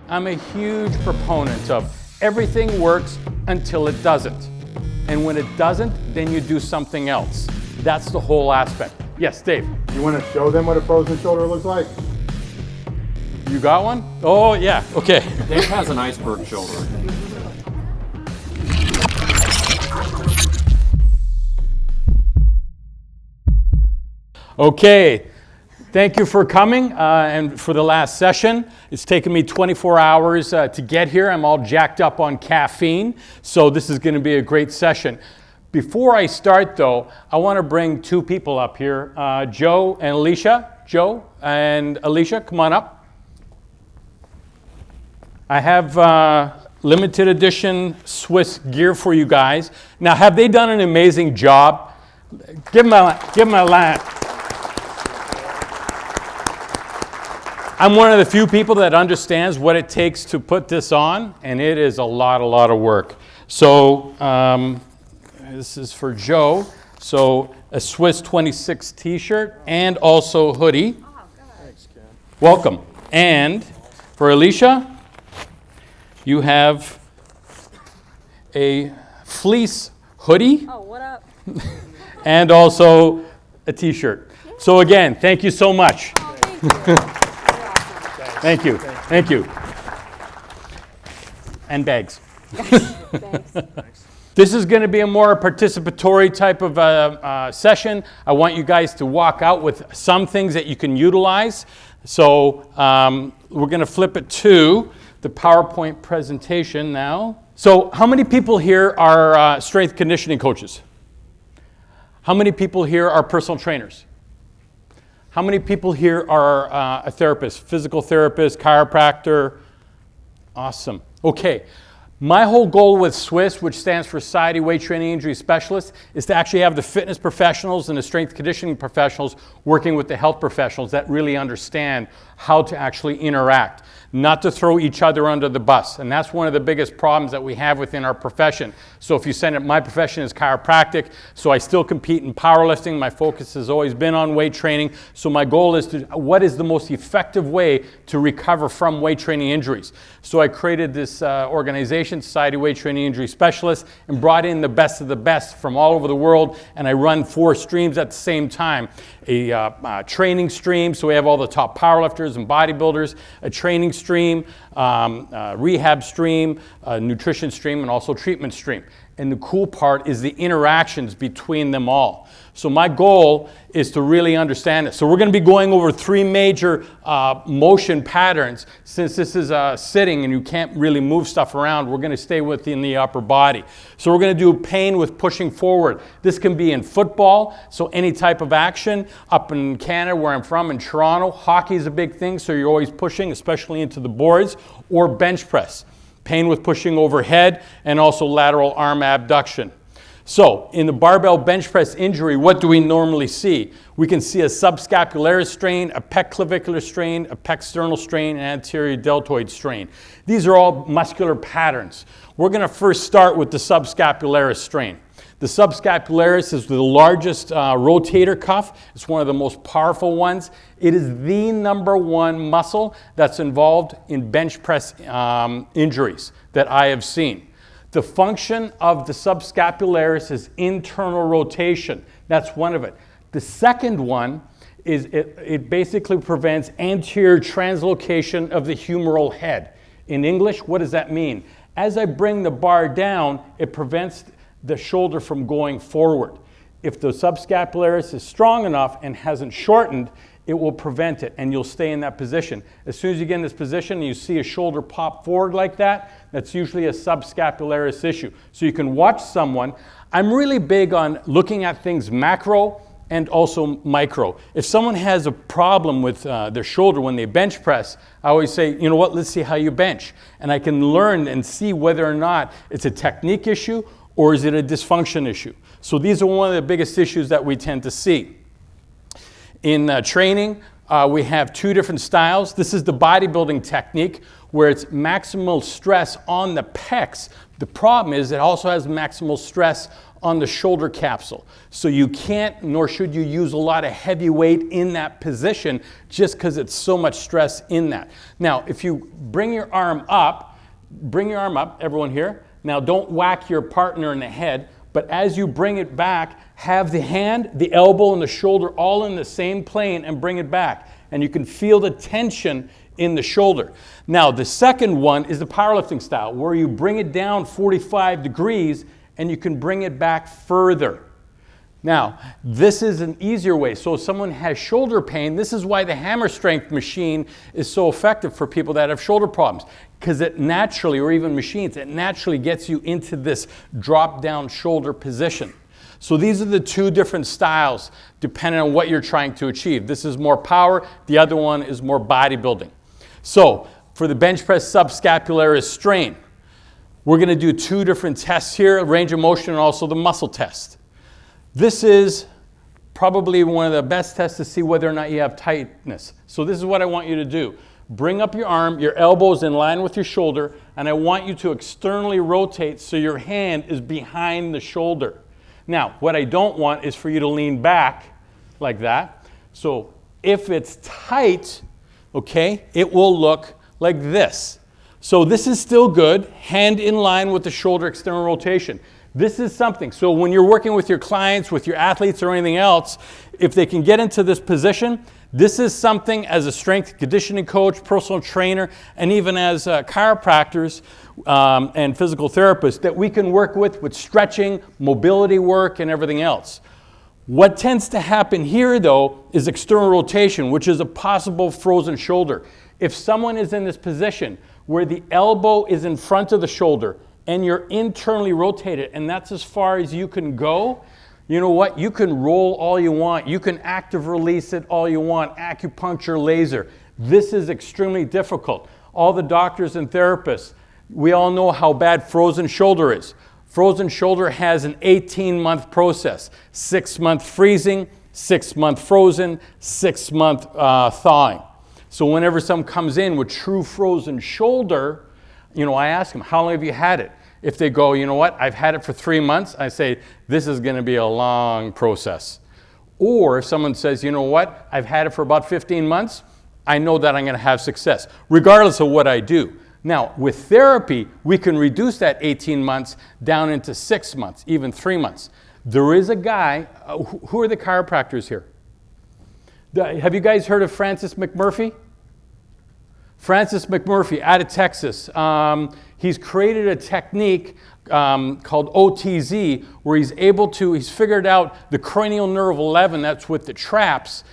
I'm a huge proponent of everything works until it doesn't. And when it doesn't, then you do something else. That's the whole aspect. Yes, Dave. You want to show them what a frozen shoulder looks like? You got one? Oh, yeah, okay. Dave has an iceberg shoulder. Okay, thank you for coming and for the last session. It's taken me 24 hours to get here. I'm all jacked up on caffeine, so this is going to be a great session. Before I start, though, I want to bring two people up here, Joe and Alicia. Joe and Alicia, come on up. I have limited edition Swiss gear for you guys. Now, have they done an amazing job? Give them a laugh. I'm one of the few people that understands what it takes to put this on, and it is a lot of work. So this is for Joe. So a Swiss 26 t-shirt and also hoodie. Oh, thanks, Ken. Welcome. And for Alicia, you have a fleece hoodie. Oh, what up? And also a t-shirt. So again, thank you so much. Oh, thank you. Thank you. Thank you. And bags. Thanks. This is going to be a more participatory type of session. I want you guys to walk out with some things that you can utilize. So we're going to flip it to the PowerPoint presentation now. So how many people here are strength conditioning coaches? How many people here are personal trainers? How many people here are a therapist, physical therapist, chiropractor? Awesome. Okay. My whole goal with SWIS, which stands for Society Weight Training Injury Specialists, is to actually have the fitness professionals and the strength conditioning professionals working with the health professionals that really understand how to actually interact, not to throw each other under the bus. And that's one of the biggest problems that we have within our profession. So if you send it, my profession is chiropractic, so I still compete in powerlifting. My focus has always been on weight training. So my goal is to, what is the most effective way to recover from weight training injuries? So I created this organization, Society Weight Training Injury Specialists, and brought in the best of the best from all over the world, and I run 4 streams at the same time. A training stream, so we have all the top powerlifters and bodybuilders, a training stream, rehab stream, a nutrition stream, and also treatment stream. And the cool part is the interactions between them all. So my goal is to really understand it. So we're going to be going over 3 major motion patterns. Since this is sitting and you can't really move stuff around, we're going to stay within the upper body. So we're going to do pain with pushing forward. This can be in football, so any type of action. Up in Canada, where I'm from, in Toronto, hockey is a big thing, so you're always pushing, especially into the boards, or bench press. Pain with pushing overhead, and also lateral arm abduction. So in the barbell bench press injury, what do we normally see? We can see a subscapularis strain, a pec clavicular strain, a pec sternal strain, and anterior deltoid strain. These are all muscular patterns. We're going to first start with the subscapularis strain. The subscapularis is the largest rotator cuff. It's one of the most powerful ones. It is the #1 muscle that's involved in bench press injuries that I have seen. The function of the subscapularis is internal rotation. That's one of it. The second one is it basically prevents anterior translocation of the humeral head. In English, what does that mean? As I bring the bar down, it prevents the shoulder from going forward. If the subscapularis is strong enough and hasn't shortened, it will prevent it, and you'll stay in that position. As soon as you get in this position and you see a shoulder pop forward like that, that's usually a subscapularis issue. So you can watch someone. I'm really big on looking at things macro and also micro. If someone has a problem with their shoulder when they bench press, I always say, you know what, let's see how you bench. And I can learn and see whether or not it's a technique issue or is it a dysfunction issue. So these are one of the biggest issues that we tend to see. In training, we have 2 different styles. This is the bodybuilding technique, where it's maximal stress on the pecs. The problem is it also has maximal stress on the shoulder capsule. So you can't, nor should you use a lot of heavy weight in that position just because it's so much stress in that. Now, if you bring your arm up, everyone here. Now don't whack your partner in the head, but as you bring it back, have the hand, the elbow, and the shoulder all in the same plane and bring it back. And you can feel the tension in the shoulder. Now, the second one is the powerlifting style, where you bring it down 45 degrees and you can bring it back further. Now, this is an easier way. So if someone has shoulder pain, this is why the hammer strength machine is so effective for people that have shoulder problems, because it naturally, or even machines, it naturally gets you into this drop down shoulder position. So these are the two different styles depending on what you're trying to achieve. This is more power, the other one is more bodybuilding. So for the bench press subscapularis strain, we're going to do two different tests here, range of motion and also the muscle test. This is probably one of the best tests to see whether or not you have tightness. So this is what I want you to do. Bring up your arm, your elbows in line with your shoulder, and I want you to externally rotate so your hand is behind the shoulder. Now, what I don't want is for you to lean back like that. So if it's tight, okay, it will look like this. So this is still good, hand in line with the shoulder external rotation. This is something, so when you're working with your clients, with your athletes or anything else, if they can get into this position, this is something as a strength conditioning coach, personal trainer, and even as chiropractors and physical therapists that we can work with stretching, mobility work, and everything else. What tends to happen here, though, is external rotation, which is a possible frozen shoulder. If someone is in this position where the elbow is in front of the shoulder and you're internally rotated, and that's as far as you can go, you know what? You can roll all you want. You can active release it all you want, acupuncture, laser. This is extremely difficult. All the doctors and therapists, we all know how bad frozen shoulder is. Frozen shoulder has an 18-month process, 6-month freezing, 6-month frozen, 6-month thawing. So whenever someone comes in with true frozen shoulder, you know, I ask them, how long have you had it? If they go, you know what, I've had it for 3 months, I say, this is going to be a long process. Or if someone says, you know what, I've had it for about 15 months, I know that I'm going to have success, regardless of what I do. Now, with therapy, we can reduce that 18 months down into 6 months, even 3 months. There is a guy, who are the chiropractors here? Have you guys heard of Francis McMurphy? Francis McMurphy out of Texas. He's created a technique called OTZ where he's figured out the cranial nerve 11, that's with the traps.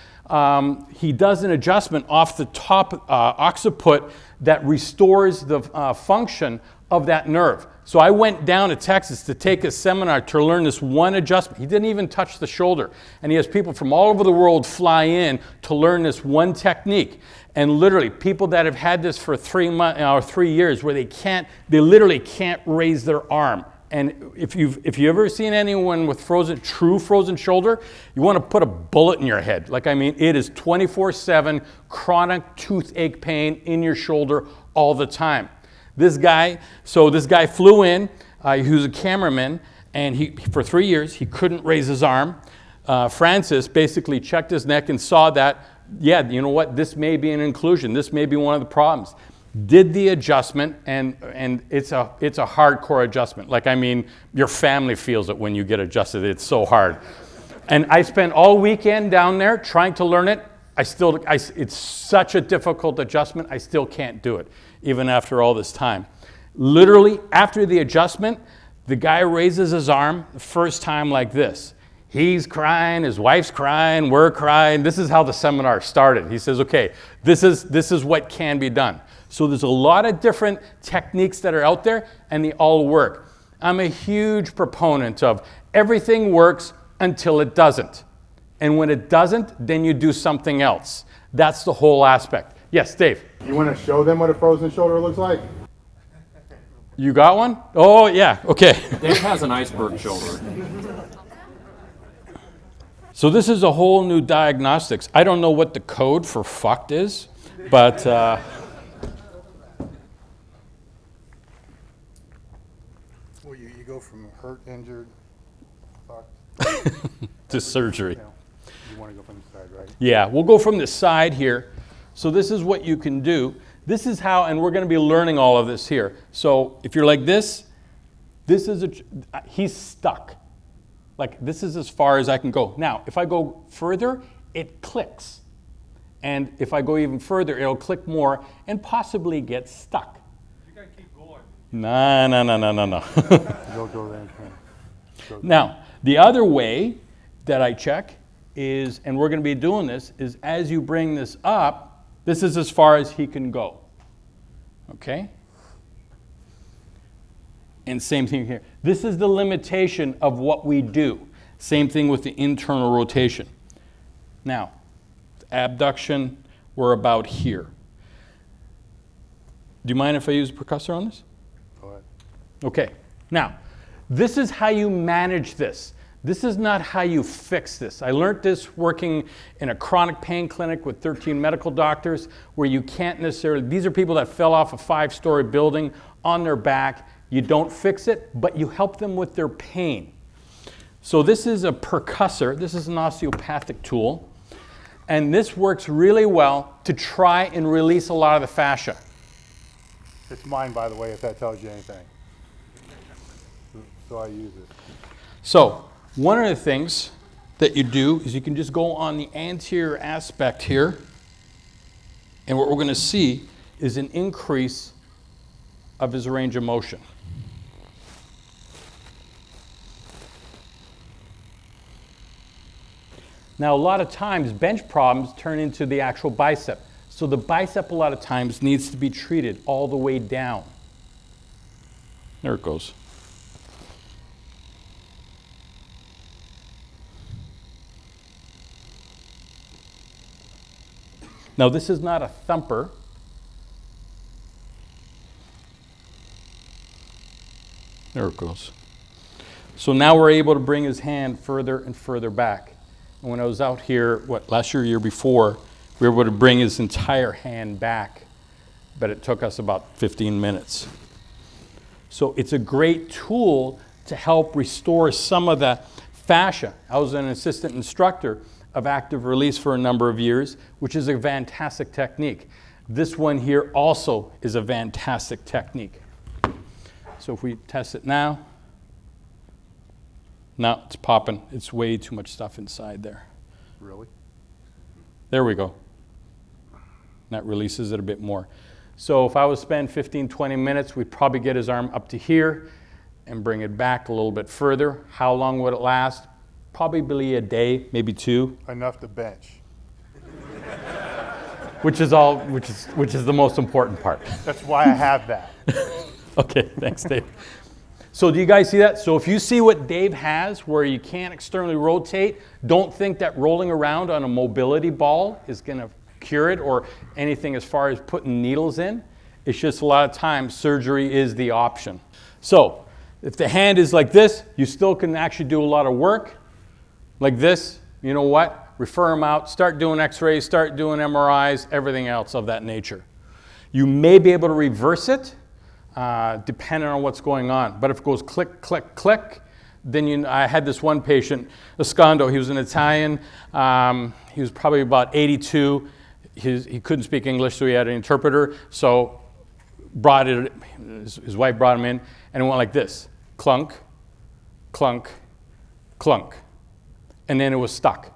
He does an adjustment off the top occiput that restores the function of that nerve. So I went down to Texas to take a seminar to learn this one adjustment. He didn't even touch the shoulder. And he has people from all over the world fly in to learn this one technique. And literally, people that have had this for 3 months or 3 years where they literally can't raise their arm. And if you've ever seen anyone with true frozen shoulder, you want to put a bullet in your head. Like, I mean, it is 24/7 chronic toothache pain in your shoulder all the time. This guy flew in, he was a cameraman, and for 3 years, he couldn't raise his arm. Francis basically checked his neck and saw that, yeah, you know what, this may be an inclusion. This may be one of the problems. Did the adjustment, and it's a hardcore adjustment. Like, I mean, your family feels it when you get adjusted. It's so hard. And I spent all weekend down there trying to learn it. It's such a difficult adjustment, I still can't do it, even after all this time. Literally, after the adjustment, the guy raises his arm the first time like this. He's crying, his wife's crying, we're crying. This is how the seminar started. He says, okay, this is what can be done. So there's a lot of different techniques that are out there, and they all work. I'm a huge proponent of everything works until it doesn't. And when it doesn't, then you do something else. That's the whole aspect. Yes, Dave? You want to show them what a frozen shoulder looks like? You got one? Oh, yeah, okay. Dave has an iceberg shoulder. So this is a whole new diagnostics. I don't know what the code for fucked is, but... Well, you go from hurt, injured, to surgery. You want to go from the side, right? Yeah, we'll go from the side here. So this is what you can do. This is how, and we're going to be learning all of this here. So if you're like this is he's stuck. Like this is as far as I can go. Now, if I go further, it clicks. And if I go even further, it'll click more and possibly get stuck. You gotta keep going. No. You'll go there. Now, the other way that I check is, and we're going to be doing this, is as you bring this up, this is as far as he can go. Okay? And same thing here. This is the limitation of what we do. Same thing with the internal rotation. Now, abduction, we're about here. Do you mind if I use a percussor on this? Go ahead. Okay. Now, this is how you manage this. This is not how you fix this. I learned this working in a chronic pain clinic with 13 medical doctors where you can't necessarily, these are people that fell off a 5-story building on their back. You don't fix it, but you help them with their pain. So this is a percussor. This is an osteopathic tool. And this works really well to try and release a lot of the fascia. It's mine, by the way, if that tells you anything. So I use it. So one of the things that you do is you can just go on the anterior aspect here, and what we're going to see is an increase of his range of motion. Now, a lot of times bench problems turn into the actual bicep. So the bicep a lot of times needs to be treated all the way down. There it goes. Now, this is not a thumper. There it goes. So now we're able to bring his hand further and further back. And when I was out here, last year before, we were able to bring his entire hand back, but it took us about 15 minutes. So it's a great tool to help restore some of the fascia. I was an assistant instructor of active release for a number of years, which is a fantastic technique. This one here also is a fantastic technique. So if we test it now, no, it's popping. It's way too much stuff inside there. Really? There we go. That releases it a bit more. So if I was to spend 15, 20 minutes, we'd probably get his arm up to here and bring it back a little bit further. How long would it last? Probably a day, maybe 2. Enough to bench. Which is the most important part. That's why I have that. Okay, thanks, Dave. So do you guys see that? So if you see what Dave has where you can't externally rotate, don't think that rolling around on a mobility ball is going to cure it or anything as far as putting needles in. It's just a lot of times surgery is the option. So if the hand is like this, you still can actually do a lot of work. Like this, you know what? Refer them out, start doing x-rays, start doing MRIs, everything else of that nature. You may be able to reverse it, depending on what's going on. But if it goes click, click, click, then I had this one patient, Ascondo, he was an Italian, he was probably about 82, he couldn't speak English, so he had an interpreter, so his wife brought him in, and it went like this, clunk, clunk, clunk, and then it was stuck.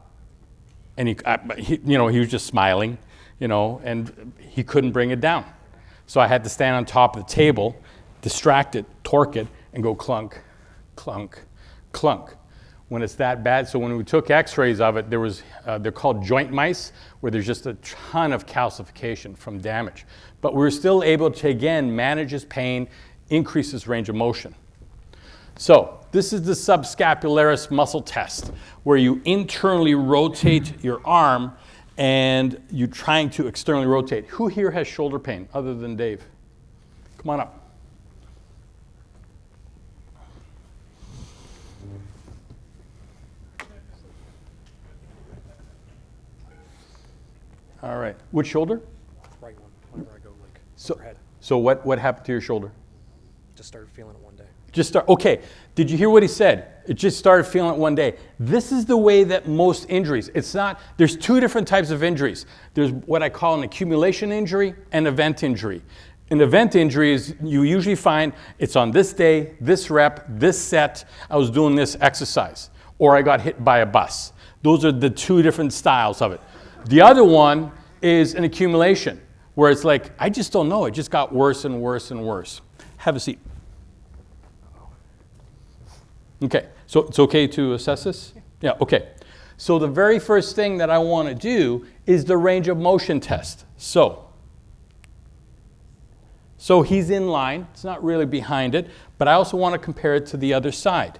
And he was just smiling, and he couldn't bring it down. So I had to stand on top of the table, distract it, torque it, and go clunk, clunk, clunk. When it's that bad, so when we took x-rays of it, they're called joint mice, where there's just a ton of calcification from damage. But we were still able to, again, manage his pain, increase his range of motion. So this is the subscapularis muscle test, where you internally rotate your arm and you're trying to externally rotate. Who here has shoulder pain other than Dave? Come on up. All right. Which shoulder? Right one, whenever I go like So, overhead. so what happened to your shoulder? Just started feeling it one day. Just start, okay, did you hear what he said? It just started feeling it one day. This is the way that most injuries, it's not, there's two different types of injuries. There's what I call an accumulation injury and event injury. An event injury is you usually find it's on this day, this rep, this set, I was doing this exercise, or I got hit by a bus. Those are the two different styles of it. The other one is an accumulation, where it's like, I just don't know, it just got worse and worse and worse. Have a seat. Okay, so it's okay to assess this? Yeah, okay. So the very first thing that I want to do is the range of motion test. So he's in line. It's not really behind it, but I also want to compare it to the other side.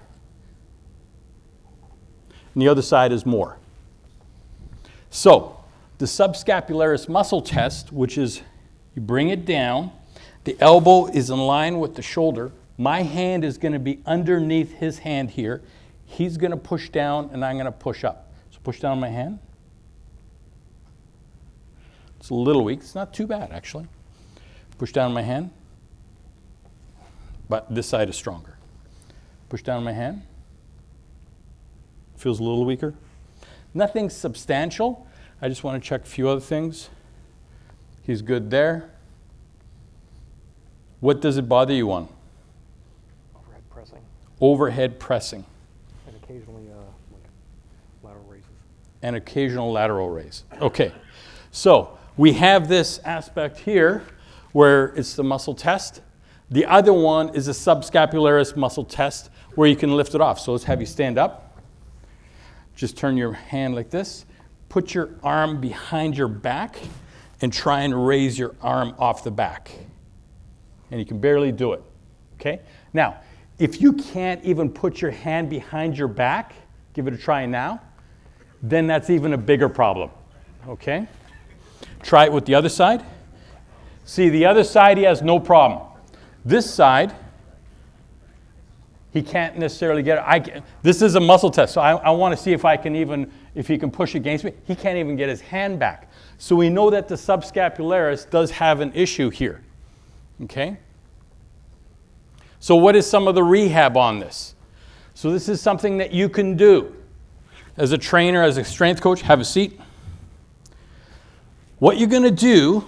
And the other side is more. So the subscapularis muscle test, which is you bring it down, the elbow is in line with the shoulder. My hand is going to be underneath his hand here. He's going to push down, and I'm going to push up. So push down my hand. It's a little weak. It's not too bad, actually. Push down my hand. But this side is stronger. Push down my hand. Feels a little weaker. Nothing substantial. I just want to check a few other things. He's good there. What does it bother you on? Overhead pressing. And occasionally like lateral raises. And occasional lateral raise. Okay, so we have this aspect here where it's the muscle test. The other one is a subscapularis muscle test where you can lift it off. So let's have you stand up. Just turn your hand like this. Put your arm behind your back and try and raise your arm off the back. And you can barely do it, okay? Now, if you can't even put your hand behind your back, give it a try now, then that's even a bigger problem, okay? Try it with the other side. See, the other side, he has no problem. This side, he can't necessarily get it. This is a muscle test, so I want to see if he can push against me. He can't even get his hand back. So we know that the subscapularis does have an issue here, okay? So what is some of the rehab on this? So this is something that you can do. As a trainer, as a strength coach, have a seat. What you're going to do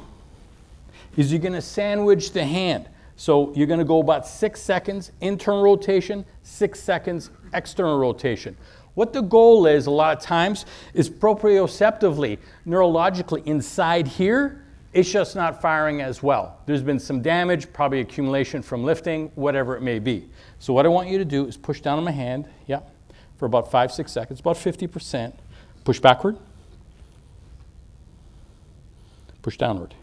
is you're going to sandwich the hand. So you're going to go about 6 seconds internal rotation, 6 seconds external rotation. What the goal is a lot of times is proprioceptively, neurologically inside here, it's just not firing as well. There's been some damage, probably accumulation from lifting, whatever it may be. So what I want you to do is push down on my hand, for about 5-6 seconds, about 50%. Push backward. Push downward.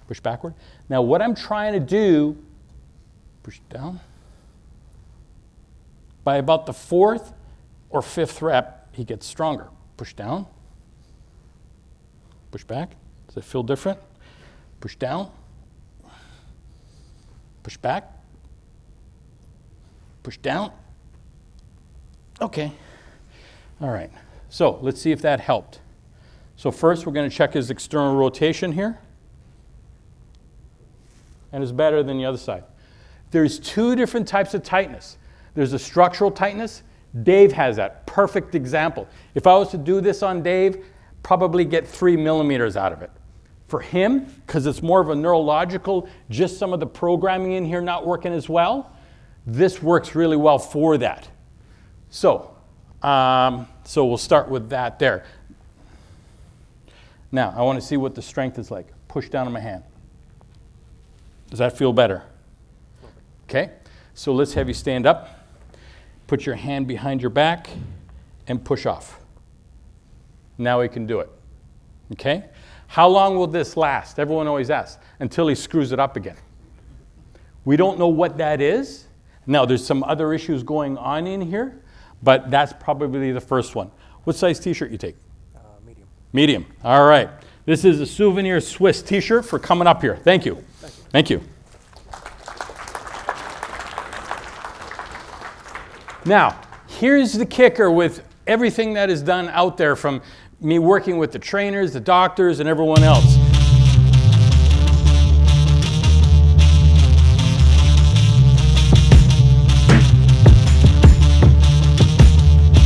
Push backward. Now what I'm trying to do, push down. By about the 4th or 5th rep, he gets stronger. Push down. Push back. Does it feel different? Push down. Push back. Push down. Okay. All right. So let's see if that helped. So first we're going to check his external rotation here. And it's better than the other side. There's two different types of tightness. There's a structural tightness. Dave has that. Perfect example. If I was to do this on Dave, probably get 3 millimeters out of it. For him, because it's more of a neurological, just some of the programming in here not working as well, this works really well for that. So we'll start with that there. Now, I want to see what the strength is like. Push down on my hand. Does that feel better? Okay, so let's have you stand up. Put your hand behind your back and push off. Now he can do it, okay? How long will this last? Everyone always asks, until he screws it up again. We don't know what that is. Now, there's some other issues going on in here, but that's probably the first one. What size t-shirt you take? Medium. Medium, all right. This is a souvenir Swiss t-shirt for coming up here. Thank you. Thank you. Now, here's the kicker with everything that is done out there from me working with the trainers, the doctors, and everyone else.